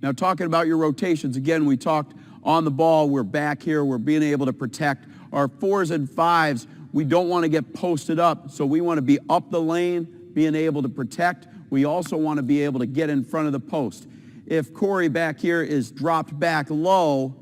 Now, talking about your rotations, again, we talked on the ball, we're back here, we're being able to protect. Our 4s and 5s, we don't want to get posted up, so we want to be up the lane, being able to protect. We also want to be able to get in front of the post. If Corey back here is dropped back low,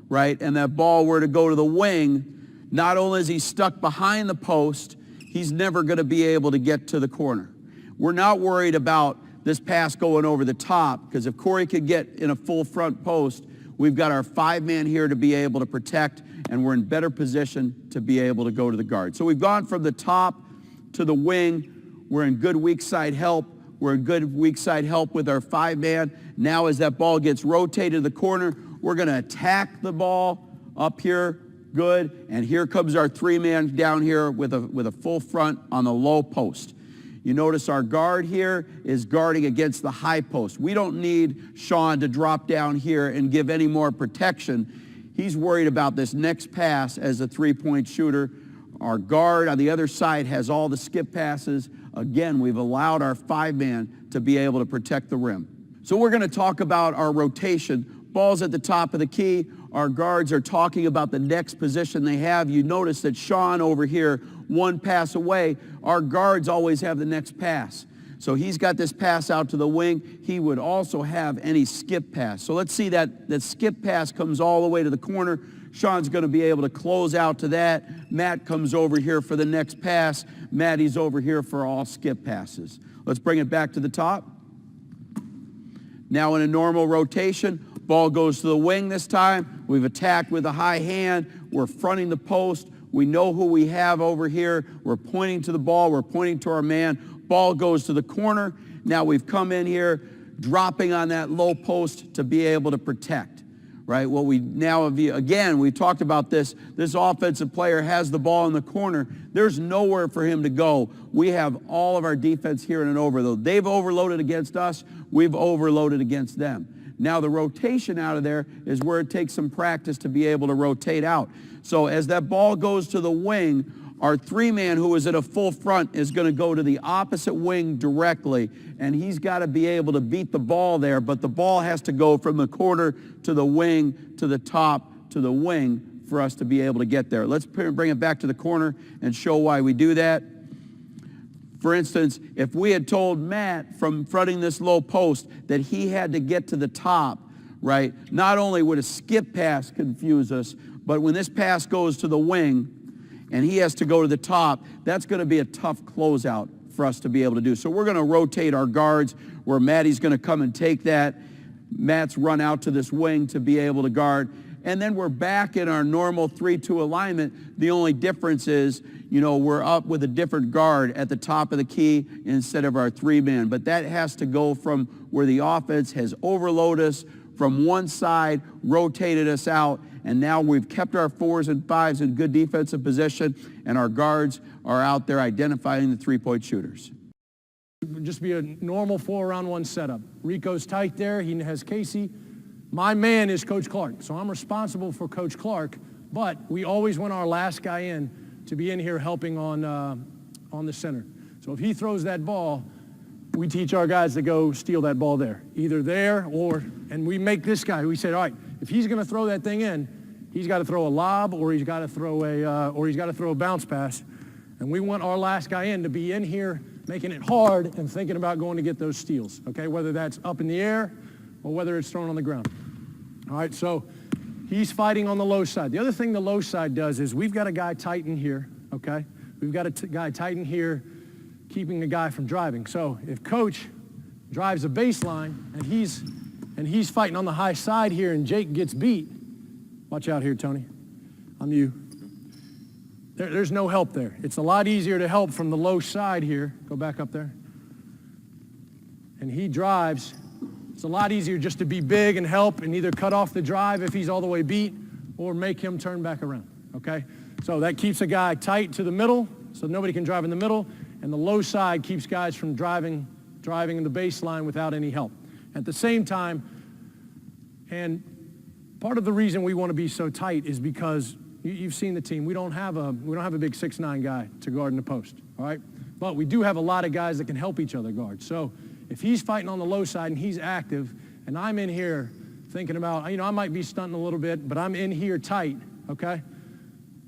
right, and that ball were to go to the wing, not only is he stuck behind the post, he's never going to be able to get to the corner. We're not worried about this pass going over the top, because if Corey could get in a full front post, we've got our 5-man here to be able to protect, and we're in better position to be able to go to the guard. So we've gone from the top to the wing. We're in good weak side help. We're in good weak side help with our 5-man. Now as that ball gets rotated to the corner, we're going to attack the ball up here, good, and here comes our 3-man down here with a full front on the low post. You notice our guard here is guarding against the high post. We don't need Sean to drop down here and give any more protection. He's worried about this next pass as a 3-point shooter. Our guard on the other side has all the skip passes. Again, we've allowed our 5-man to be able to protect the rim. So we're going to talk about our rotation. Ball's at the top of the key. Our guards are talking about the next position they have. You notice that Sean over here, one pass away, our guards always have the next pass. So he's got this pass out to the wing. He would also have any skip pass. So let's see that skip pass comes all the way to the corner. Sean's going to be able to close out to that. Matt comes over here for the next pass. Maddie's over here for all skip passes. Let's bring it back to the top. Now in a normal rotation, ball goes to the wing this time. We've attacked with a high hand. We're fronting the post. We know who we have over here. We're pointing to the ball. We're pointing to our man. Ball goes to the corner. Now we've come in here, dropping on that low post to be able to protect, right? Well, we now, again, we talked about this. This offensive player has the ball in the corner. There's nowhere for him to go. We have all of our defense here in an overload. They've overloaded against us. We've overloaded against them. Now the rotation out of there is where it takes some practice to be able to rotate out. So as that ball goes to the wing, our 3-man who is at a full front is going to go to the opposite wing directly, and he's got to be able to beat the ball there, but the ball has to go from the corner to the wing, to the top, to the wing for us to be able to get there. Let's bring it back to the corner and show why we do that. For instance, if we had told Matt from fronting this low post that he had to get to the top, right, not only would a skip pass confuse us, but when this pass goes to the wing and he has to go to the top, that's going to be a tough closeout for us to be able to do. So we're going to rotate our guards where Maddie's going to come and take that. Matt's run out to this wing to be able to guard. And then we're back in our normal 3-2 alignment. The only difference is, you know, we're up with a different guard at the top of the key instead of our 3-man. But that has to go from where the offense has overloaded us from one side, rotated us out, and now we've kept our 4s and 5s in good defensive position, and our guards are out there identifying the 3-point shooters. Just be a normal 4-around-1 setup. Rico's tight there. He has Casey. My man is Coach Clark, so I'm responsible for Coach Clark, but we always want our last guy in to be in here helping on the center. So if he throws that ball, we teach our guys to go steal that ball there, either there or, and we make this guy, we said, all right, if he's going to throw that thing in, he's got to throw a lob or he's got to throw a bounce pass. And we want our last guy in to be in here making it hard and thinking about going to get those steals, okay, whether that's up in the air or whether it's thrown on the ground. All right, so he's fighting on the low side. The other thing the low side does is we've got a guy tight in here, okay? We've got a guy tight in here keeping the guy from driving. So if Coach drives a baseline and he's fighting on the high side here and Jake gets beat, watch out here, Tony. I'm you. There's no help there. It's a lot easier to help from the low side here. Go back up there. And he drives. It's a lot easier just to be big and help and either cut off the drive if he's all the way beat or make him turn back around, okay? So that keeps a guy tight to the middle so nobody can drive in the middle, and the low side keeps guys from driving in the baseline without any help. At the same time, and part of the reason we want to be so tight is because you've seen the team. We don't have a big 6'9" guy to guard in the post, all right? But we do have a lot of guys that can help each other guard. So if he's fighting on the low side and he's active, and I'm in here thinking about, I might be stunting a little bit, but I'm in here tight, okay?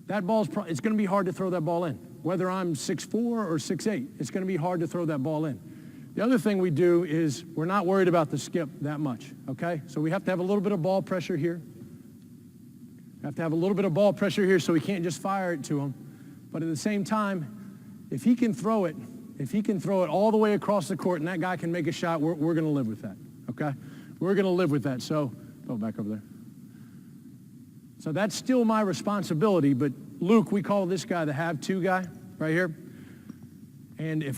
That ball's it's going to be hard to throw that ball in. Whether I'm 6'4" or 6'8", it's going to be hard to throw that ball in. The other thing we do is we're not worried about the skip that much, okay? So we have to have a little bit of ball pressure here. We have to have a little bit of ball pressure here so we can't just fire it to him. But at the same time, if he can throw it all the way across the court and that guy can make a shot, we're going to live with that, okay? We're going to live with that. So, throw it back over there. So that's still my responsibility, but Luke, we call this guy the have-to guy right here. And if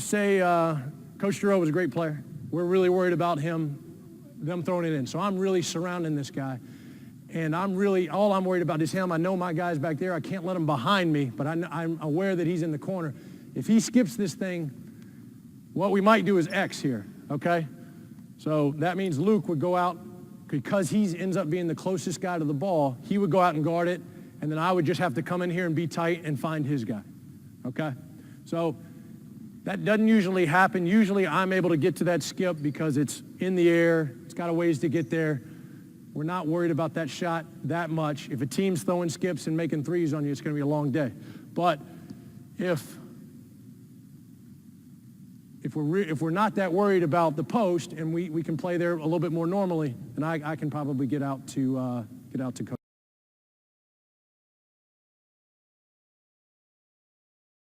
say, Coach Giroux was a great player, we're really worried about them throwing it in. So I'm really surrounding this guy. And all I'm worried about is him. I know my guy's back there. I can't let him behind me, but I'm aware that he's in the corner. If he skips this thing, what we might do is X here, okay? So that means Luke would go out, because he ends up being the closest guy to the ball, he would go out and guard it, and then I would just have to come in here and be tight and find his guy, okay? So that doesn't usually happen. Usually I'm able to get to that skip because it's in the air. It's got a ways to get there. We're not worried about that shot that much. If a team's throwing skips and making threes on you, it's going to be a long day. But if we're not that worried about the post and we can play there a little bit more normally, then I can probably get out to Coach.